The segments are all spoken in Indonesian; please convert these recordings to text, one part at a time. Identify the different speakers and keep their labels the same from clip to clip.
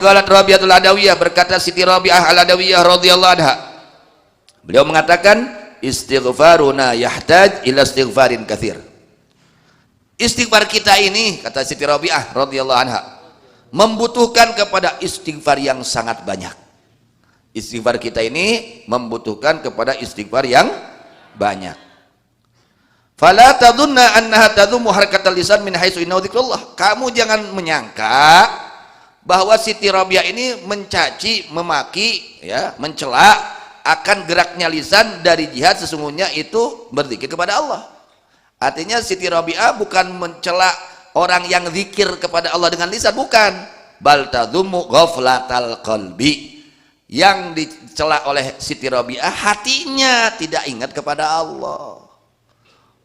Speaker 1: Qalat Rabi'atul Adawiyah, berkata Siti Rabi'ah Al-Adawiyah radhiyallahu anha, beliau mengatakan istighfaruna yahtaj ila istighfarin katsir. Istighfar kita ini, kata Siti Rabi'ah radhiyallahu anha, membutuhkan kepada istighfar yang sangat banyak. Istighfar kita ini membutuhkan kepada istighfar yang banyak. Fala tadunna annaha tadhumu harakatal lisan min haitsu innahu dzikrullah. Kamu jangan menyangka bahwa Siti Rabi'ah ini mencaci, memaki, ya, mencela akan geraknya lisan dari jihad, sesungguhnya itu berzikir kepada Allah. Artinya Siti Rabi'ah bukan mencela orang yang zikir kepada Allah dengan lisan, bukan. Bal tadhumu ghaflatal qalbi. Yang dicela oleh Siti Rabi'ah hatinya tidak ingat kepada Allah.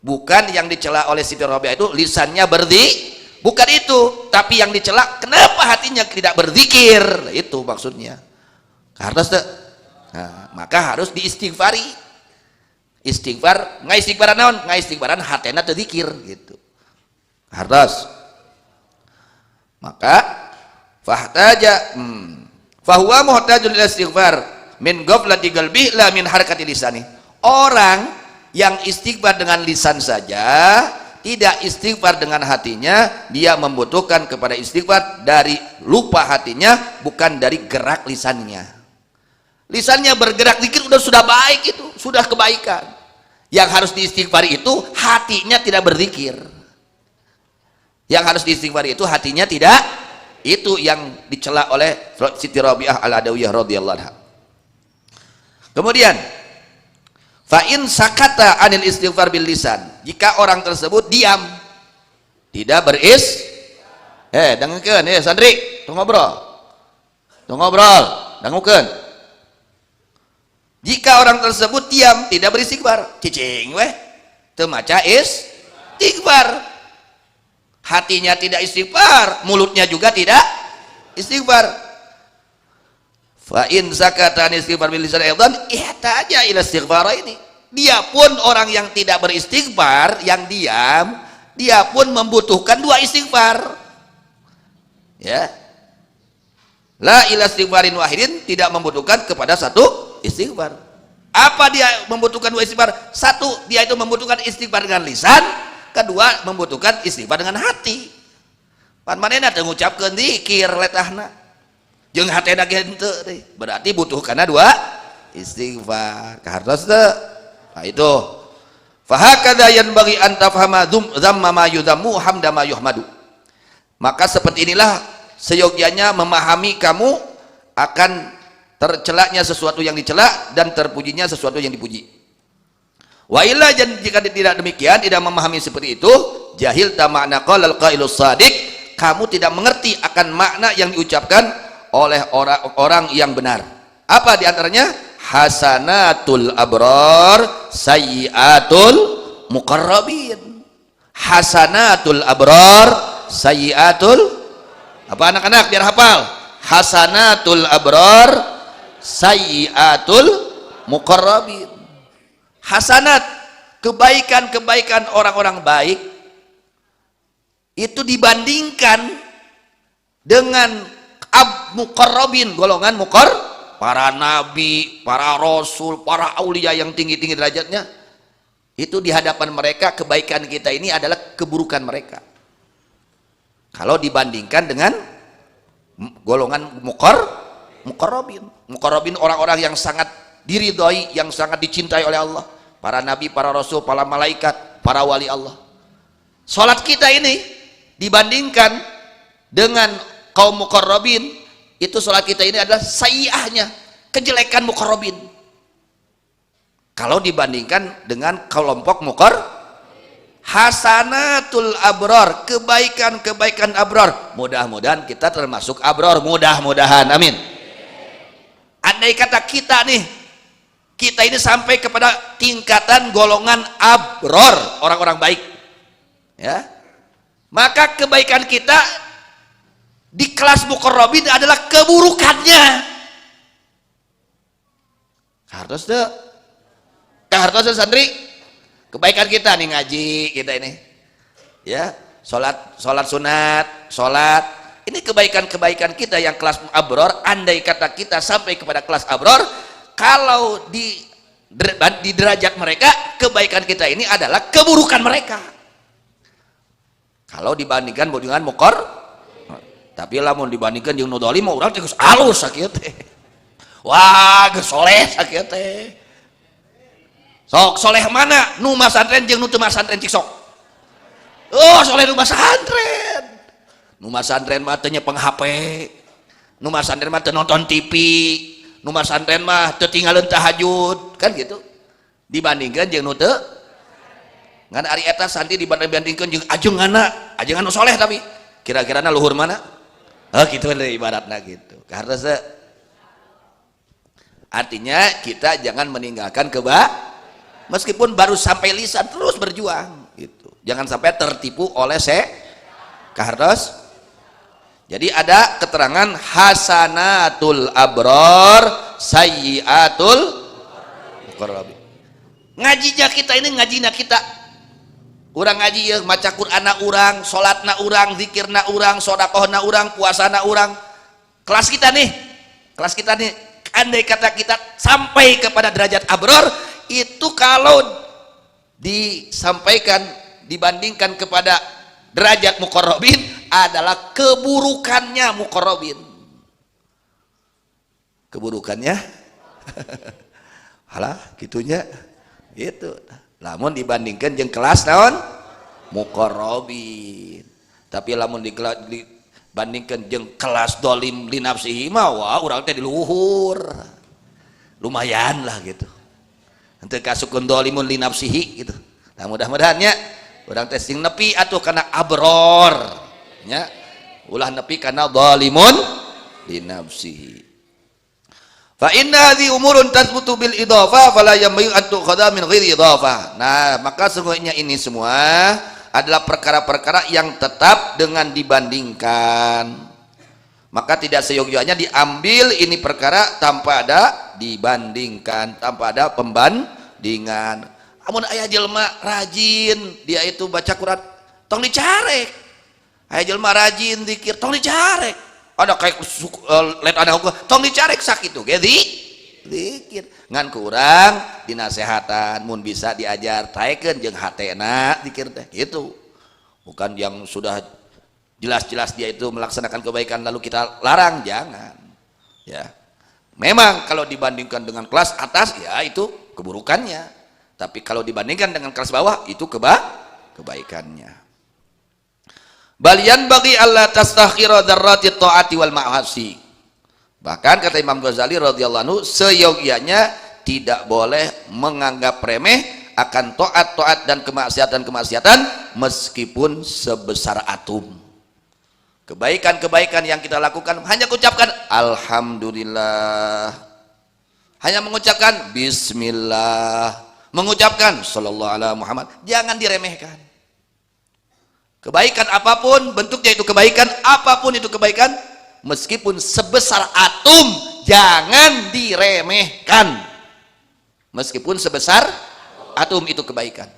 Speaker 1: Bukan yang dicela oleh Siti Rabi'ah itu lisannya berzikir, bukan itu, tapi yang dicela kenapa hatinya tidak berzikir, itu maksudnya. Maka harus diistighfari. Istighfar, nggak istighfaran naon, nggak istighfaran hatena teu zikir gitu. Harus. Maka fahtaja fahuwa muhtajul ila istighfar min ghaflati qalbi la min harakati lisani. Orang yang istighfar dengan lisan saja, tidak istighfar dengan hatinya, dia membutuhkan kepada istighfar dari lupa hatinya, bukan dari gerak lisannya. Lisannya bergerak zikir sudah baik, itu sudah kebaikan. Yang harus diistighfari itu hatinya tidak berzikir. Yang harus diistighfari itu hatinya tidak, itu yang dicela oleh Siti Rabi'ah Al-Adawiyah radhiyallahu anha. Kemudian fa in sakata anil istighfar bil lisan, jika orang tersebut diam, tidak dengekeun santri, tong ngobrol, dangukeun. Jika orang tersebut diam, tidak beristighfar, cicing weh teu maca istighfar, hatinya tidak istighfar, mulutnya juga tidak istighfar. Fa in sakata an istighfar bil lisan aidan ihtaja ila istighfar ini. Dia pun orang yang tidak beristighfar, yang diam, dia pun membutuhkan dua istighfar. Ya. La ila istighfarin wahidin, tidak membutuhkan kepada satu istighfar. Apa dia membutuhkan dua istighfar? Satu, dia itu membutuhkan istighfar dengan lisan, kedua membutuhkan istighfar dengan hati. Pan manehna teu ngucapkeun zikir letahna, jeung hatena ge henteu deui, berarti butuh kana dua istighfar. Kahartos teu? Nah itu. Fa hakadza yanbaghi an tafhama dzamma ma yudhammu hamda ma yuhmadu. Maka seperti inilah seyogyanya memahami kamu akan tercelaknya sesuatu yang dicela dan terpujinya sesuatu yang dipuji. Wa illa, jika tidak demikian, tidak memahami seperti itu, jahil ta makna qalal qailus shadiq, kamu tidak mengerti akan makna yang diucapkan oleh orang-orang yang benar. Apa diantaranya? Hasanatul abrar sayyiatul muqarrabin. Hasanatul abrar sayyiatul, apa anak-anak biar hafal? Hasanatul abrar sayyiatul muqarrabin. Hasanat, kebaikan-kebaikan orang-orang baik itu dibandingkan dengan muqarrabin, golongan para nabi, para rasul, para aulia yang tinggi-tinggi derajatnya, itu di hadapan mereka kebaikan kita ini adalah keburukan mereka kalau dibandingkan dengan golongan muqarrabin, orang-orang yang sangat diridhoi, yang sangat dicintai oleh Allah, para nabi, para rasul, para malaikat, para wali Allah. Salat kita ini dibandingkan dengan kaum muqarrabin, itu salat kita ini adalah sayyi'ahnya, kejelekan muqarrabin kalau dibandingkan dengan kelompok hasanatul abrar, kebaikan-kebaikan abrar. Mudah-mudahan kita termasuk abrar, mudah-mudahan, amin. Andai kata kita ini sampai kepada tingkatan golongan abrar, orang-orang baik, ya, maka kebaikan kita di kelas muqarrabin adalah keburukannya. Harus santri, kebaikan kita nih ngaji kita ini, ya, sholat sunat, sholat ini kebaikan-kebaikan kita yang kelas abror, andai kata kita sampai kepada kelas abror, kalau di derajat mereka, kebaikan kita ini adalah keburukan mereka. Kalau dibandingkan dengan mukor, tapi lamun dibandingkan jeung nu dolim mah urang teh geus alus sakieu teh. Wah, geus soleh sakieu teh. Sok soleh mana? Nu masantren jeung nu teu masantren cik sok. Oh, soleh nu masantren. Nu masantren mah teu nyepeng HP. Nu masantren mah teu nonton TV. Nu masantren mah teu tinggalin tahajud, kan gitu. Dibandingkan jeung nu teu ngan ari eta santi dibandingkeun jeung ajenganna, ajengan nu soleh tapi kira-kirana luhur mana? Oh gitu deh ibaratna gitu. Karena artinya kita jangan meninggalkan meskipun baru sampai lisan terus berjuang gitu. Jangan sampai tertipu oleh kardos. Jadi ada keterangan hasanatul abror sayyiatul muqarrabin. Ngajinya kita ini ngajina kita. Urang ngaji ya maca Qur'anna urang, salatna urang, zikirna urang, sedekahna urang, puasana urang. Kelas kita nih, andai kata kita sampai kepada derajat abror, itu kalau disampaikan dibandingkan kepada derajat muqarrabin adalah keburukannya muqarrabin. Keburukannya halah gitunya gitu. Lamun dibandingkan jeung kelas naon muqarrabin. Tapi lamun dibandingkan jeung kelas dolim li nafsihi mah wah urang teh di luhur. Lumayan lah gitu. Henteu kasukun dolimun li nafsihi gitu. Nah mudah-mudahan nya urang teh sing nepi atuh kana abror nya. Ulah nepi kana dolimun li nafsihi. Fa inna hadhi umurun tathbutu bil idhafah fala yambayu an tukhadha min ghairi idhafah. Nah, maka sesungguhnya ini semua adalah perkara-perkara yang tetap dengan dibandingkan. Maka tidak seyogyanya diambil ini perkara tanpa ada dibandingkan, tanpa ada pembandingan. Amun aya jelema rajin, dia itu baca Quran, tong dicarek. Aya jelema rajin zikir, tong dicarek. Ada kayak let ada hukum tong dicarek sakitu ge zikir ngan kurang dinasehatan mun bisa diajar taekeun jeung hatena zikir teh gitu. Bukan yang sudah jelas-jelas dia itu melaksanakan kebaikan lalu kita larang, jangan ya. Memang kalau dibandingkan dengan kelas atas ya itu keburukannya, tapi kalau dibandingkan dengan kelas bawah itu kebaikannya. Balian bagi Allah tastakhira dzarrati taati wal ma'asi. Bahkan kata Imam Ghazali radhiyallahu anhu, seyogianya tidak boleh menganggap remeh akan taat dan kemaksiatan meskipun sebesar atom. Kebaikan-kebaikan yang kita lakukan hanya ucapkan alhamdulillah, hanya mengucapkan bismillah, mengucapkan sallallahu alaihi Muhammad, jangan diremehkan. Kebaikan apapun bentuknya itu kebaikan, apapun itu kebaikan, meskipun sebesar atom jangan diremehkan. Meskipun sebesar atom itu kebaikan,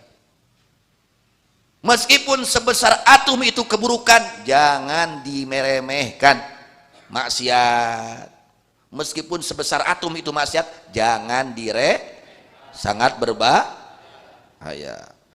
Speaker 1: meskipun sebesar atom itu keburukan, jangan diremehkan. Maksiat, meskipun sebesar atom itu maksiat, jangan sangat berbahaya.